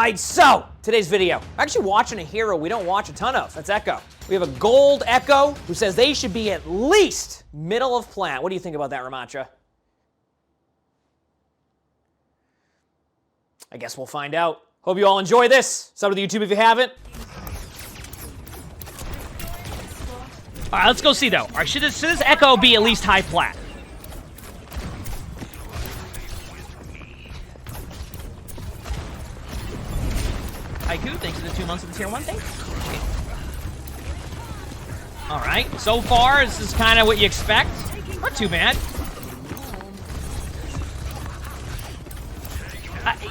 Alright, so, today's video. I'm actually watching a hero we don't watch a ton of. That's Echo. We have a gold Echo who says they should be at least middle of plant. What do you think about that, Ramatra? I guess we'll find out. Hope you all enjoy this. Sub to the YouTube if you haven't. Alright, let's go see though. Alright, should this Echo be at least high plat? Haiku, thanks for the 2 months of the tier 1 thing. Alright, so far, this is kind of what you expect. Not too bad.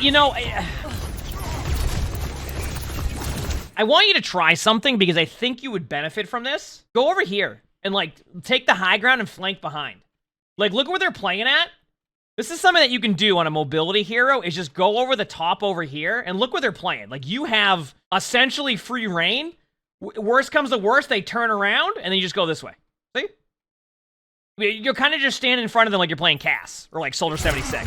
You know, I want you to try something because I think you would benefit from this. Go over here and, like, take the high ground and flank behind. Like, look where they're playing at. This is something that you can do on a mobility hero, is just go over the top over here, and look where they're playing. Like, you have essentially free reign. Worst comes to worst, they turn around, and then you just go this way. See? You're kind of just standing in front of them like you're playing Cass, or like Soldier 76.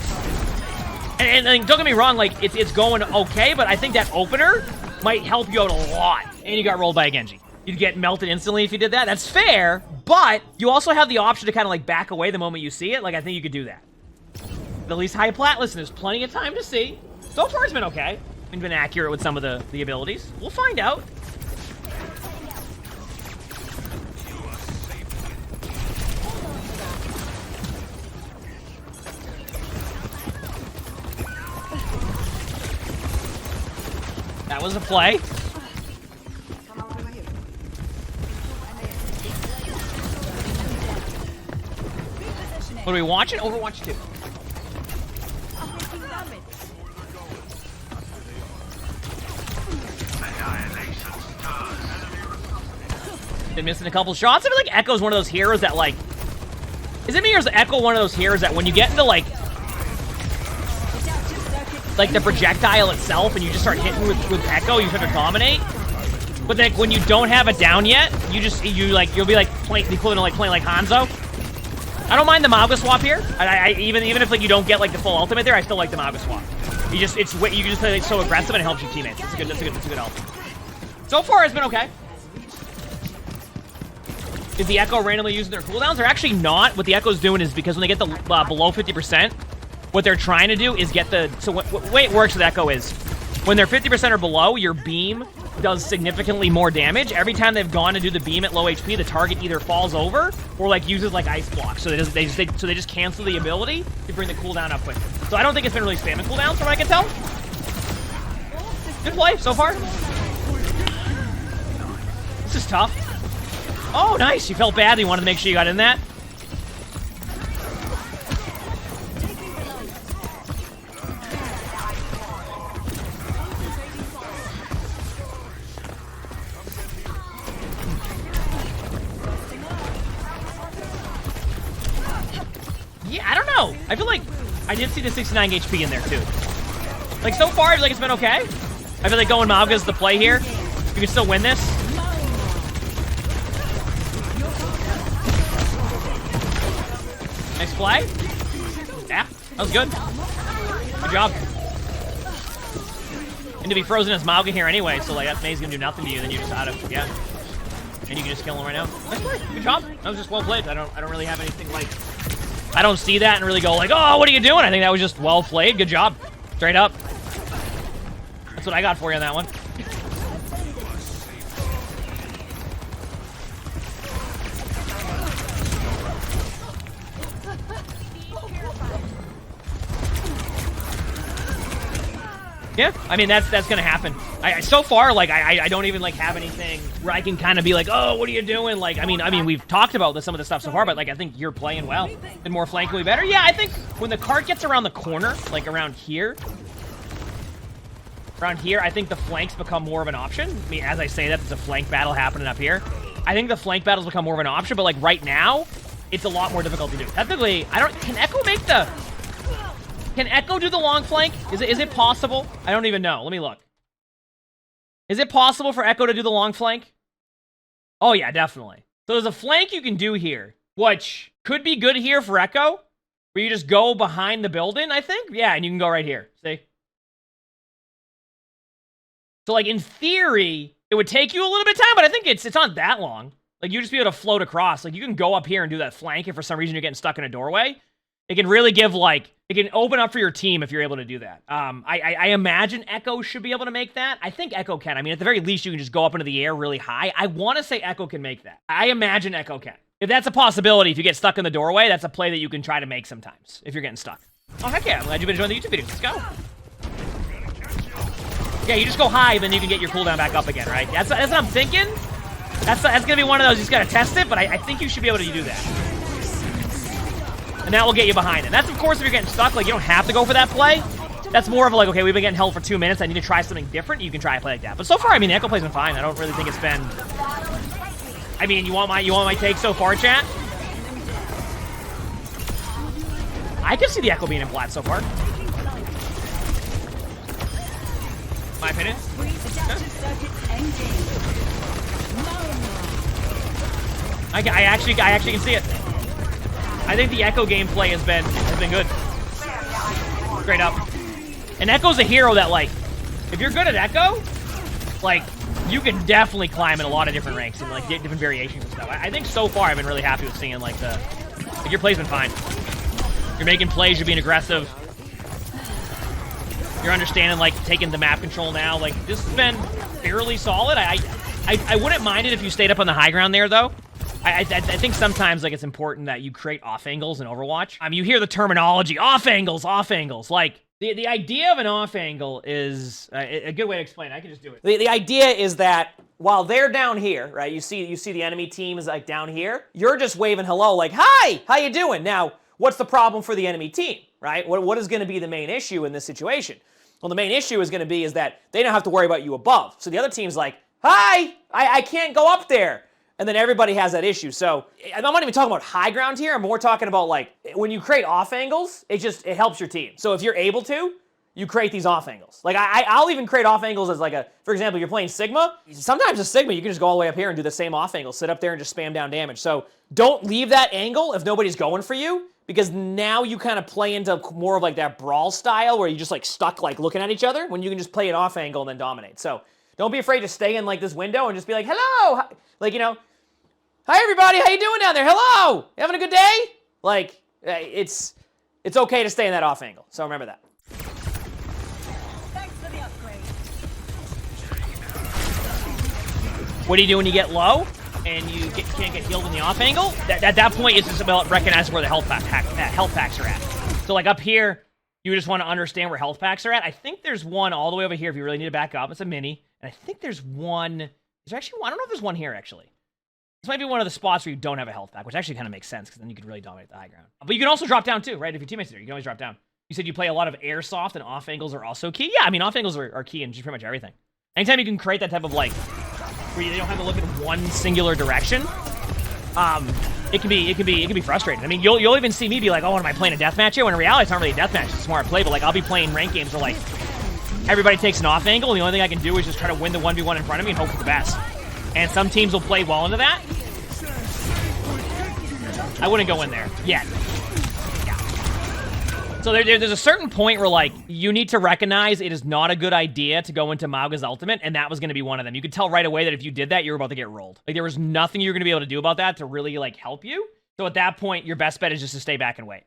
And don't get me wrong, like, it's going okay, but I think that opener might help you out a lot. And you got rolled by a Genji. You'd get melted instantly if you did that. That's fair, but you also have the option to kind of, like, back away the moment you see it. Like, I think you could do that. At least high plat, listen, there's plenty of time to see. So far, it's been okay. It's been accurate with some of the abilities. We'll find out. That was a play. What are we watching? Overwatch 2. Been missing a couple shots. I feel like Echo's one of those heroes that, like... Is it me or is Echo one of those heroes that when you get into, like the projectile itself and you just start hitting with Echo, you start to dominate? But then when you don't have it down yet, you'll be like playing the equivalent of like playing like Hanzo. I don't mind the Mauga swap here. Even if like you don't get like the full ultimate there, I still like the Mauga swap. You just play like, so aggressive and it helps your teammates. It's a good help. So far it's been okay. Is the Echo randomly using their cooldowns? They're actually not. What the Echo's doing is because when they get the below 50%, what they're trying to do is get the... So what way it works with Echo is when they're 50% or below, your beam does significantly more damage. Every time they've gone to do the beam at low HP, the target either falls over or like uses like ice block. So they just cancel the ability to bring the cooldown up quickly. So I don't think it's been really spamming cooldowns from what I can tell. Good play so far. This is tough. Oh, nice. You felt bad. You wanted to make sure you got in that. Yeah, I don't know. I feel like I did see the 69 HP in there, too. Like, so far, I feel like it's been okay. I feel like going Mauga's the play here. You can still win this. Nice play. Yeah, that was good. Good job. And to be frozen as Mauga here anyway, so like that May's gonna do nothing to you, then you just out of, yeah. And you can just kill him right now. Nice play. Good job. That was just well played. I don't really have anything like, I don't see that and really go like, oh, what are you doing? I think that was just well played. Good job. Straight up. That's what I got for you on that one. Yeah, I mean, that's gonna happen. So far, like, I don't even, like, have anything where I can kind of be like, oh, what are you doing? Like, I mean, we've talked about some of the stuff so far, but, like, I think you're playing well. And more flank will be better. Yeah, I think when the cart gets around the corner, like, around here, I think the flanks become more of an option. I mean, as I say that, there's a flank battle happening up here. I think the flank battles become more of an option, but, like, right now, it's a lot more difficult to do. Technically, can Echo make the... Can Echo do the long flank? Is it possible? I don't even know. Let me look. Is it possible for Echo to do the long flank? Oh, yeah, definitely. So there's a flank you can do here, which could be good here for Echo, where you just go behind the building, I think. Yeah, and you can go right here. See? So, like, in theory, it would take you a little bit of time, but I think it's not that long. Like, you just be able to float across. Like, you can go up here and do that flank if for some reason you're getting stuck in a doorway. It can really give, like, it can open up for your team if you're able to do that. I imagine Echo should be able to make that. I think Echo can. I mean, at the very least, you can just go up into the air really high. I want to say Echo can make that. I imagine Echo can. If that's a possibility, if you get stuck in the doorway, that's a play that you can try to make sometimes, if you're getting stuck. Oh, heck yeah. I'm glad you've been enjoying the YouTube videos. Let's go. Yeah, you just go high, then you can get your cooldown back up again, right? That's what I'm thinking. That's going to be one of those. You just got to test it, but I think you should be able to do that. And that will get you behind it. That's, of course, if you're getting stuck. Like, you don't have to go for that play. That's more of a, like, okay, we've been getting held for 2 minutes. I need to try something different. You can try a play like that. But so far, I mean, the Echo play's been fine. I don't really think it's been... I mean, you want my take so far, chat? I can see the Echo being in plat so far. My opinion. I actually can see it. I think the Echo gameplay has been good. Straight up. And Echo's a hero that, like, if you're good at Echo, like, you can definitely climb in a lot of different ranks and, like, get different variations and stuff. I think so far I've been really happy with seeing, like, your play's been fine. You're making plays, you're being aggressive. You're understanding, like, taking the map control now. Like, this has been fairly solid. I wouldn't mind it if you stayed up on the high ground there, though. I think sometimes, like, it's important that you create off angles in Overwatch. I mean, you hear the terminology, off angles. Like, the idea of an off angle is a good way to explain it. I can just do it. The idea is that while they're down here, right, you see the enemy team is, like, down here. You're just waving hello, like, hi, how you doing? Now, what's the problem for the enemy team, right? What is going to be the main issue in this situation? Well, the main issue is going to be is that they don't have to worry about you above. So the other team's like, hi, I can't go up there. And then everybody has that issue. So I'm not even talking about high ground here. I'm more talking about, like, when you create off angles, it helps your team. So if you're able to, you create these off angles. Like, I'll even create off angles as, like, for example, you're playing Sigma. Sometimes a Sigma, you can just go all the way up here and do the same off angle. Sit up there and just spam down damage. So don't leave that angle if nobody's going for you, because now you kind of play into more of, like, that brawl style where you just, like, stuck, like, looking at each other, when you can just play an off angle and then dominate. So don't be afraid to stay in, like, this window and just be like, hello, like, you know, hi everybody, how you doing down there? Hello, you having a good day? Like, it's okay to stay in that off angle. So remember that. Thanks for the upgrade. What do you do when you get low and you can't get healed in the off angle? At that point, it's just about recognizing where the health packs are at. So, like, up here, you just want to understand where health packs are at. I think there's one all the way over here if you really need to back up. It's a mini. And I think there's one... There's actually one. I don't know if there's one here, actually. This might be one of the spots where you don't have a health pack, which actually kind of makes sense, because then you could really dominate the high ground. But you can also drop down, too, right? If your teammates are there, you can always drop down. You said you play a lot of airsoft, and off angles are also key? Yeah, I mean, off angles are key in just pretty much everything. Anytime you can create that type of, like, where you don't have to look in one singular direction, it can be frustrating. I mean, you'll even see me be like, oh, am I playing a deathmatch here? When in reality, it's not really a deathmatch. It's a smart play, but, like, I'll be playing ranked games where, like, everybody takes an off angle, and the only thing I can do is just try to win the 1v1 in front of me and hope for the best. And some teams will play well into that. I wouldn't go in there yet. Yeah. So there's a certain point where, like, you need to recognize it is not a good idea to go into Mauga's ultimate, and that was going to be one of them. You could tell right away that if you did that, you were about to get rolled. Like, there was nothing you were going to be able to do about that to really, like, help you. So at that point, your best bet is just to stay back and wait.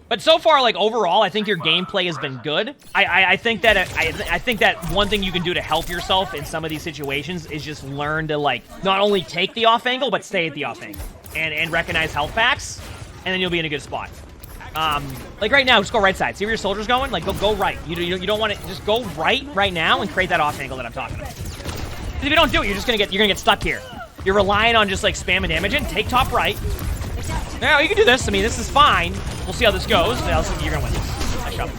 But so far, like, overall, I think your gameplay has been good. I think that one thing you can do to help yourself in some of these situations is just learn to, like, not only take the off angle, but stay at the off angle. And recognize health packs, and then you'll be in a good spot. Like right now, just go right side. See where your soldier's going? Like, go right. You don't want to just go right now and create that off angle that I'm talking about. If you don't do it, you're gonna get stuck here. You're relying on just, like, spamming damage in. Take top right. Now you can do this. I mean, this is fine. We'll see how this goes. You're gonna win this. Nice job.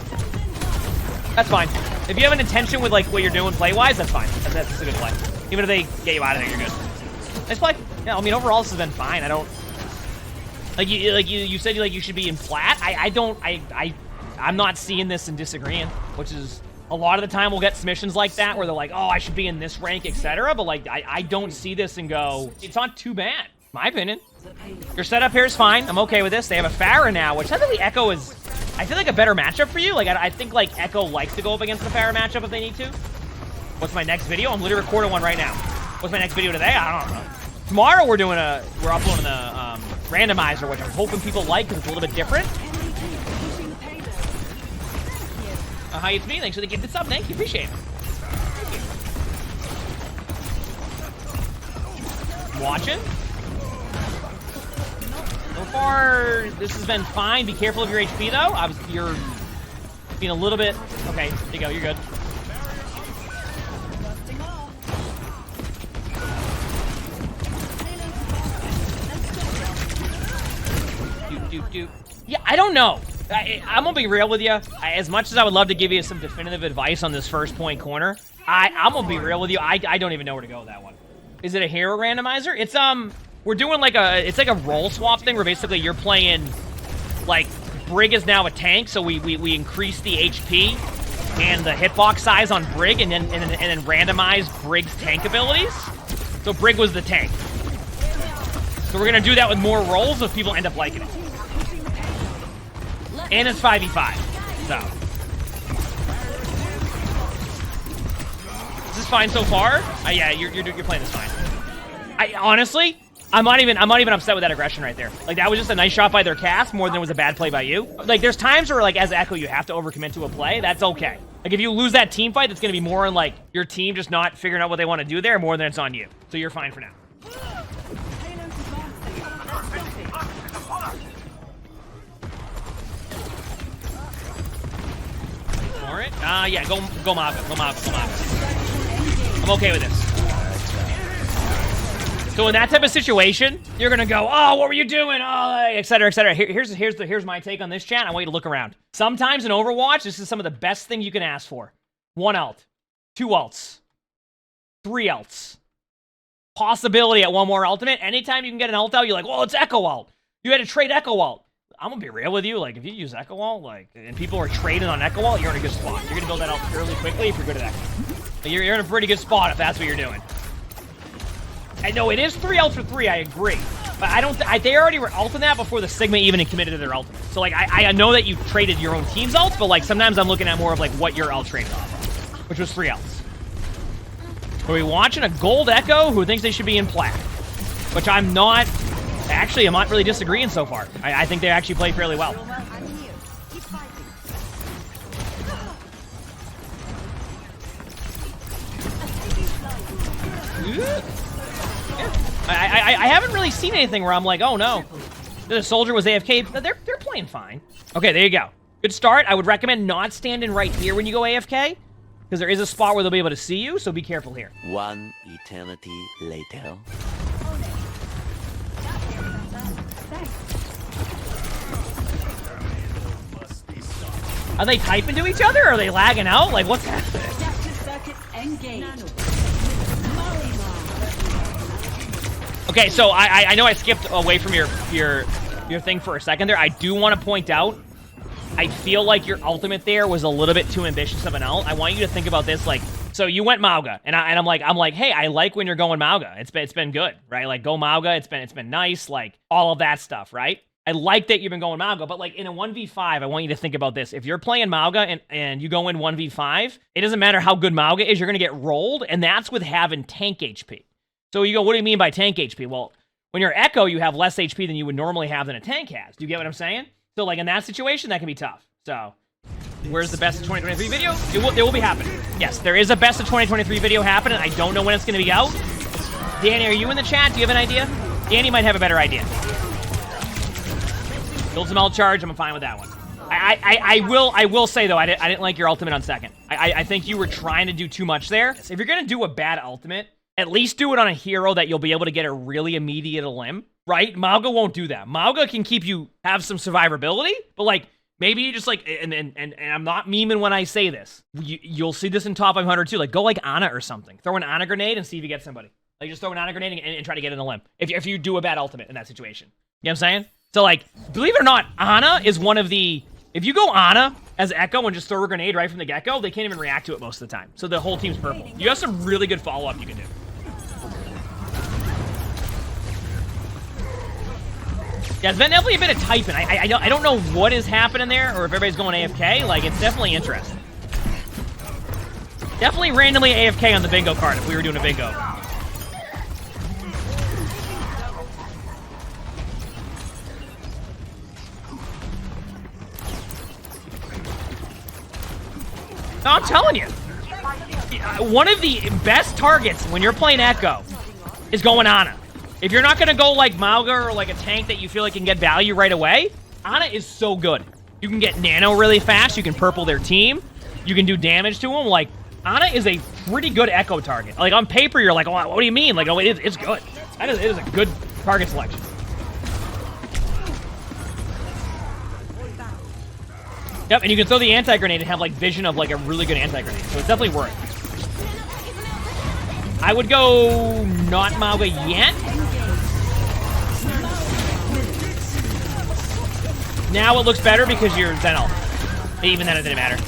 That's fine. If you have an intention with, like, what you're doing play-wise, that's fine. That's a good play. Even if they get you out of there, you're good. Nice play. Yeah, I mean, overall, this has been fine. I don't... You said, like, you should be in plat. I'm not seeing this and disagreeing, which is... A lot of the time, we'll get submissions like that where they're like, oh, I should be in this rank, etc. But, like, I don't see this and go, it's not too bad. My opinion. Your setup here is fine. I'm okay with this. They have a Pharah now, which I think the Echo is... I feel like a better matchup for you. Like, I think, like, Echo likes to go up against the Pharah matchup if they need to. What's my next video? I'm literally recording one right now. What's my next video today? I don't know. Tomorrow we're uploading the randomizer, which I'm hoping people like because it's a little bit different. Hi, it's me. Thanks for the gifted sub. Thank you. Appreciate it. Watching. So far, this has been fine. Be careful of your HP, though. You're being a little bit... Okay, there you go. You're good. Yeah, I don't know. I'm gonna be real with you. As much as I would love to give you some definitive advice on this first point corner, I'm gonna be real with you. I don't even know where to go with that one. Is it a hero randomizer? It's we're doing like it's like a role swap thing where basically you're playing like Brig is now a tank, so we increase the HP and the hitbox size on Brig, and then randomize Brig's tank abilities. So Brig was the tank. So we're gonna do that with more roles if people end up liking it. And it's 5v5, so. This is fine so far. Yeah, you're playing this fine. Honestly, I'm not even upset with that aggression right there. Like, that was just a nice shot by their cast more than it was a bad play by you. Like, there's times where, like, as Echo, you have to overcommit to a play. That's okay. Like, if you lose that team fight, it's gonna be more on, like, your team just not figuring out what they want to do there more than it's on you. So you're fine for now. Yeah, go Maga. I'm okay with this. So in that type of situation, you're gonna go, oh, what were you doing? Oh, et cetera, et cetera. Here's my take on this, chat. I want you to look around. Sometimes in Overwatch, this is some of the best thing you can ask for. 1 ult, 2 ults, 3 ults. Possibility at 1 more ultimate. Anytime you can get an ult out, you're like, well, it's Echo ult. You had to trade Echo ult. I'm gonna be real with you. Like, if you use Echo ult, like, and people are trading on Echo ult, you're in a good spot. You're gonna build that ult fairly quickly if you're good at Echo. You're in a pretty good spot if that's what you're doing. I know it is 3 ults for 3. I agree, but they already were ulting that before the Sigma even committed to their ultimate. So like, I know that you traded your own team's ults, but like sometimes I'm looking at more of like what your ult traded off of, which was 3 ults. Are we watching a gold Echo who thinks they should be in plat? Which I'm not. Actually, I'm not really disagreeing so far. I think they actually play fairly well. I haven't really seen anything where I'm like, oh no, the soldier was AFK. They're playing fine. Okay, there you go. Good start. I would recommend not standing right here when you go AFK, because there is a spot where they'll be able to see you, so be careful here. 1 eternity later. Are they typing to each other? Or are they lagging out? Like, what's happening? Okay, so I know I skipped away from your thing for a second there. I do want to point out, I feel like your ultimate there was a little bit too ambitious of an ult. I want you to think about this, like, so you went Mauga, and I'm like, hey, I like when you're going Mauga. It's been good, right? Like, go Mauga. It's been nice, like all of that stuff, right? I like that you've been going Mauga, but like in a 1v5, I want you to think about this. If you're playing Mauga and you go in 1v5, it doesn't matter how good Mauga is, you're gonna get rolled, and that's with having tank HP. So you go, what do you mean by tank HP? Well, when you're Echo, you have less HP than you would normally have than a tank has. Do you get what I'm saying? So like in that situation, that can be tough. So where's the best of 2023 video? It will be happening. Yes, there is a best of 2023 video happening. I don't know when it's going to be out. Danny, are you in the chat? Do you have an idea? Danny might have a better idea. Build some ult charge. I'm fine with that one. I will say though, I didn't like your ultimate on second. I think you were trying to do too much there. If you're going to do a bad ultimate, at least do it on a hero that you'll be able to get a really immediate elim, right? Mauga won't do that. Mauga can keep you, have some survivability, but like, maybe you just like, and I'm not memeing when I say this. You'll see this in top 500 too. Like, go like Ana or something. Throw an Ana grenade and see if you get somebody. Like, just throw an Ana grenade and try to get an elim. If you do a bad ultimate in that situation. You know what I'm saying? So like, believe it or not, Ana is one of the, if you go Ana as Echo and just throw a grenade right from the get-go, they can't even react to it most of the time. So the whole team's purple. You have some really good follow-up you can do. Yeah, it's been definitely a bit of typing. I don't know what is happening there, or if everybody's going AFK. Like, it's definitely interesting. Definitely randomly AFK on the bingo card if we were doing a bingo. No, I'm telling you. One of the best targets when you're playing Echo is going Ana. If you're not going to go like Mauga or like a tank that you feel like can get value right away, Ana is so good. You can get nano really fast. You can purple their team. You can do damage to them. Like, Ana is a pretty good Echo target. Like, on paper, you're like, oh, what do you mean? Like, oh, it's good. It is a good target selection. Yep, and you can throw the anti-grenade and have, like, vision of, like, a really good anti-grenade. So it's definitely worth it. I would go not Mauga yet. Now it looks better because you're Zenel. Even then, it didn't matter.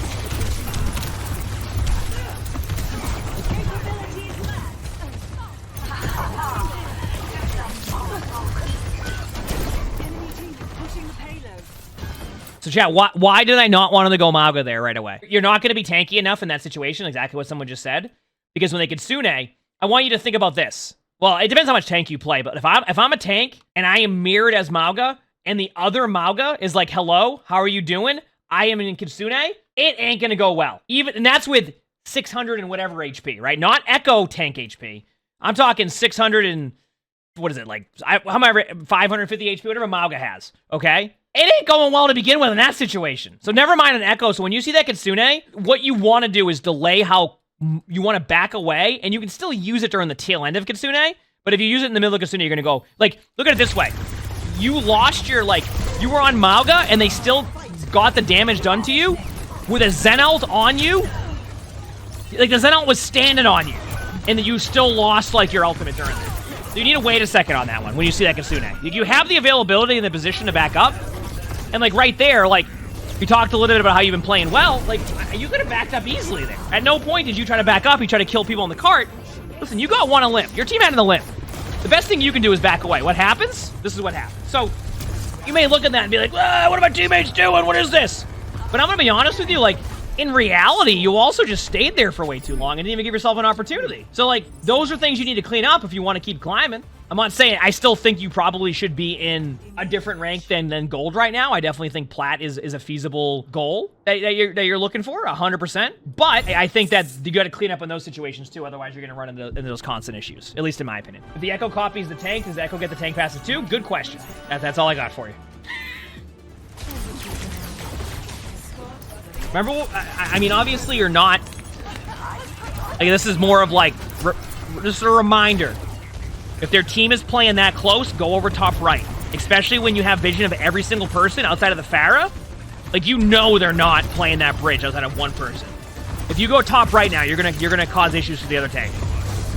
So chat, why did I not want to go Mauga there right away? You're not going to be tanky enough in that situation, exactly what someone just said. Because when they Kitsune, I want you to think about this. Well, it depends how much tank you play, but if I'm a tank and I am mirrored as Mauga, and the other Mauga is like, hello, how are you doing? I am in Kitsune, it ain't going to go well. And that's with 600 and whatever HP, right? Not Echo tank HP. I'm talking 600 and, what is it, like, how am I, 550 HP, whatever Mauga has, okay? It ain't going well to begin with in that situation. So never mind an Echo. So when you see that Kitsune, what you want to do is delay how you want to back away, and you can still use it during the tail end of Kitsune, but if you use it in the middle of Kitsune, you're going to go, like, look at it this way. You lost your, like, you were on Mauga, and they still got the damage done to you with a Zenelt on you. Like, the Zenelt was standing on you, and you still lost, like, your ultimate during it. So you need to wait a second on that one when you see that Kitsune. You have the availability and the position to back up, and, like, right there, like, we talked a little bit about how you've been playing well. Like, you could have backed up easily there. At no point did you try to back up. You try to kill people on the cart. Listen, you got one on limb. Your team had the limb. The best thing you can do is back away. What happens? This is what happens. So, you may look at that and be like, what are my teammates doing? What is this? But I'm going to be honest with you, like, in reality, you also just stayed there for way too long and didn't even give yourself an opportunity. So, like, those are things you need to clean up if you want to keep climbing. I'm not saying, I still think you probably should be in a different rank than gold right now. I definitely think plat is a feasible goal that you're looking for, 100%. But I think that you got to clean up in those situations too, otherwise you're going to run into those constant issues, at least in my opinion. If the Echo copies the tank, does the Echo get the tank passes too? Good question. That's all I got for you. Remember, I mean, obviously you're not, like, this is more of like, just a reminder. If their team is playing that close, go over top right. Especially when you have vision of every single person outside of the Pharah. Like, you know they're not playing that bridge outside of one person. If you go top right now, you're gonna cause issues to the other tank.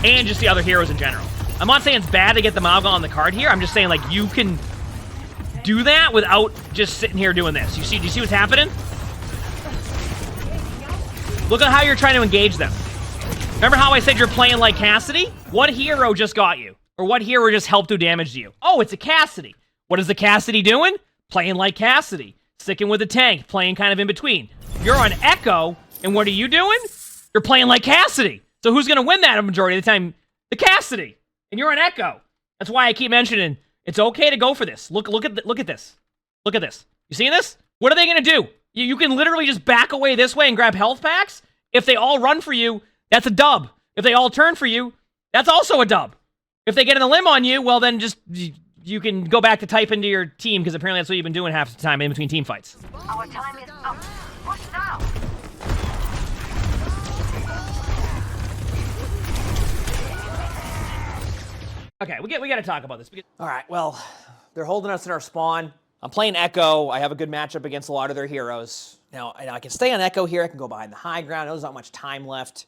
And just the other heroes in general. I'm not saying it's bad to get the Mauga on the card here. I'm just saying, like, you can do that without just sitting here doing this. Do you see what's happening? Look at how you're trying to engage them. Remember how I said you're playing like Cassidy? What hero just got you? Or what hero just helped do damage to you? Oh, it's a Cassidy. What is the Cassidy doing? Playing like Cassidy. Sticking with the tank, playing kind of in between. You're on Echo, and what are you doing? You're playing like Cassidy. So who's going to win that a majority of the time? The Cassidy. And you're on Echo. That's why I keep mentioning it's okay to go for this. Look at this. Look at this. You seeing this? What are they going to do? You can literally just back away this way and grab health packs. If they all run for you, that's a dub. If they all turn for you, that's also a dub. If they get in a limb on you, well, then just you can go back to type into your team, because apparently that's what you've been doing half the time in between team fights. Our time is up. What now? Okay, we got to talk about this. All right, well, they're holding us in our spawn. I'm playing Echo. I have a good matchup against a lot of their heroes. Now, I can stay on Echo here. I can go behind the high ground. There's not much time left.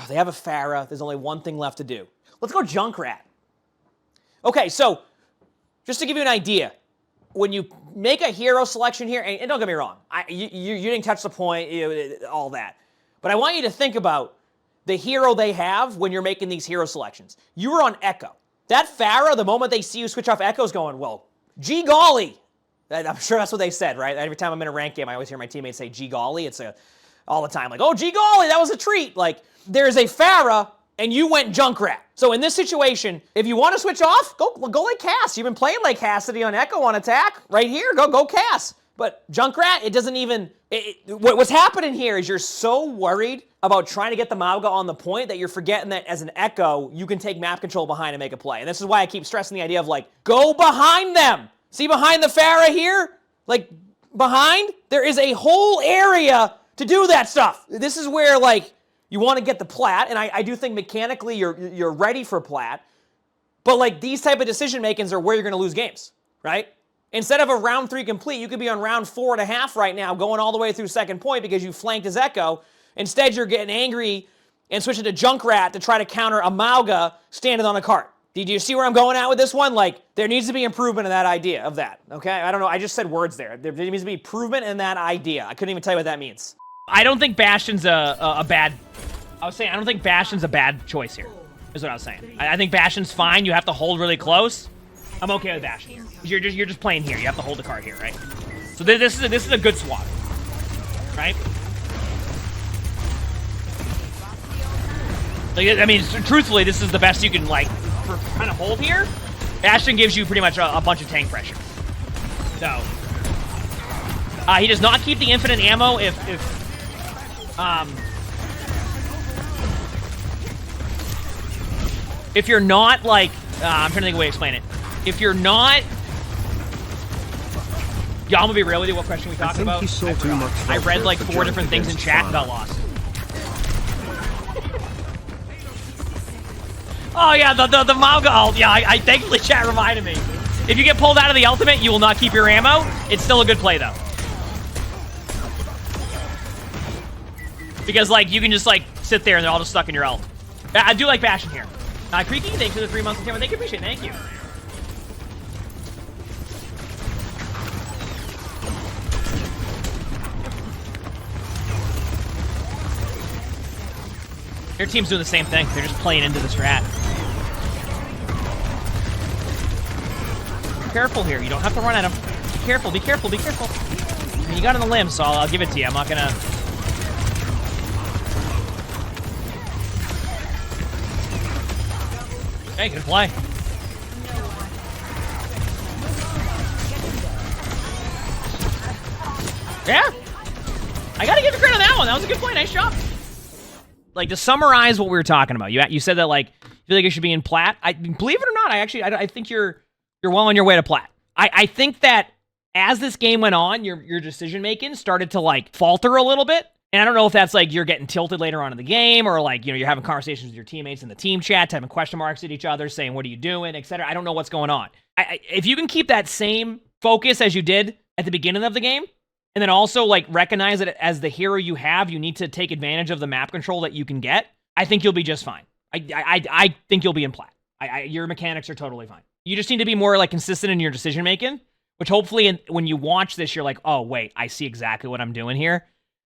They have a Pharah. There's only one thing left to do. Let's go Junkrat. Okay, so just to give you an idea, when you make a hero selection here, and don't get me wrong, you didn't touch the point, all that. But I want you to think about the hero they have when you're making these hero selections. You were on Echo. That Pharah, the moment they see you switch off Echo, is going, well, gee golly. I'm sure that's what they said, right? Every time I'm in a rank game, I always hear my teammates say, gee golly. It's a all the time. Like, oh, gee golly, that was a treat. Like, there's a Pharah, and you went Junkrat. So in this situation, if you want to switch off, go like Cass. You've been playing like Cassidy on Echo on attack. Right here, go Cass. But Junkrat, it doesn't even... what's happening here is you're so worried about trying to get the Mauga on the point that you're forgetting that as an Echo, you can take map control behind and make a play. And this is why I keep stressing the idea of, like, go behind them. See behind the Pharah here? Like, behind? There is a whole area to do that stuff. This is where, like, you want to get the plat, and I do think mechanically you're ready for plat, but, like, these type of decision-makings are where you're going to lose games, right? Instead of a round 3 complete, you could be on round 4.5 right now, going all the way through second point because you flanked his Echo. Instead, you're getting angry and switching to Junkrat to try to counter a Mauga standing on a cart. Did you see where I'm going at with this one? Like, there needs to be improvement in that idea of that, okay? I don't know, I just said words there. There needs to be improvement in that idea. I couldn't even tell you what that means. I don't think Bastion's a bad... I was saying, I don't think Bastion's a bad choice here, is what I was saying. I think Bastion's fine. You have to hold really close. I'm okay with Bastion here. You're just playing here. You have to hold the card here, right? So this is a good swap, right? Like, I mean, truthfully, this is the best you can, like, kind of hold here. Bastion gives you pretty much a bunch of tank pressure. So, he does not keep the infinite ammo if you're not, like, I'm trying to think of a way to explain it. If you're not... Yeah, I'm gonna be real with you. What question we talking about? I read, like, 4 different things in chat and got lost. Oh, yeah, the Mauga ult. Yeah, I thankfully chat reminded me. If you get pulled out of the ultimate, you will not keep your ammo. It's still a good play, though. Because, like, you can just, like, sit there and they're all just stuck in your ult. I do like Bastion here. Creaky, thanks for the 3 months of camera. Thank you, appreciate it. Thank you. Your team's doing the same thing. They're just playing into the strat. Be careful here. You don't have to run at him. Be careful, be careful, be careful. I mean, you got on the limb, so I'll give it to you. I'm not gonna... Hey, good play. Yeah. I gotta give you credit on that one. That was a good play. Nice job. Like, to summarize what we were talking about, you said that, like, you feel like it should be in plat. Believe it or not, I think you're well on your way to plat. I think that as this game went on, your decision making started to, like, falter a little bit. And I don't know if that's, like, you're getting tilted later on in the game, or, like, you know, you're having conversations with your teammates in the team chat, typing question marks at each other, saying, what are you doing, etc. I don't know what's going on. If you can keep that same focus as you did at the beginning of the game, and then also, like, recognize that as the hero you have, you need to take advantage of the map control that you can get, I think you'll be just fine. I think you'll be in plat. Your mechanics are totally fine. You just need to be more, like, consistent in your decision-making, which hopefully when you watch this, you're like, oh, wait, I see exactly what I'm doing here.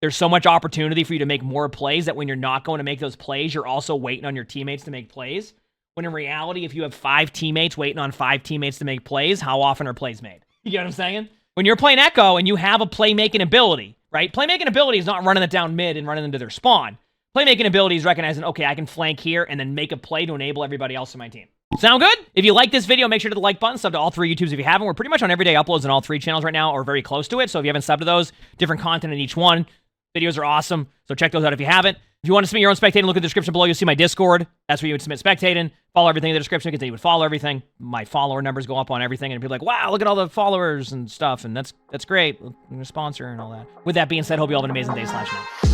There's so much opportunity for you to make more plays that when you're not going to make those plays, you're also waiting on your teammates to make plays. When in reality, if you have 5 teammates waiting on 5 teammates to make plays, how often are plays made? You get what I'm saying? When you're playing Echo and you have a playmaking ability, right? Playmaking ability is not running it down mid and running them to their spawn. Playmaking ability is recognizing, okay, I can flank here and then make a play to enable everybody else in my team. Sound good? If you like this video, make sure to hit the like button, sub to all 3 YouTubes if you haven't. We're pretty much on everyday uploads on all 3 channels right now, or very close to it. So if you haven't subbed to those, different content in each one. Videos are awesome, so check those out if you haven't. If you want to submit your own spectating, look at the description below. You'll see my Discord. That's where you would submit spectating. Follow everything in the description because then you would follow everything. My follower numbers go up on everything, and people are like, wow, look at all the followers and stuff, and that's great. I'm a sponsor and all that. With that being said, hope you all have an amazing day /night.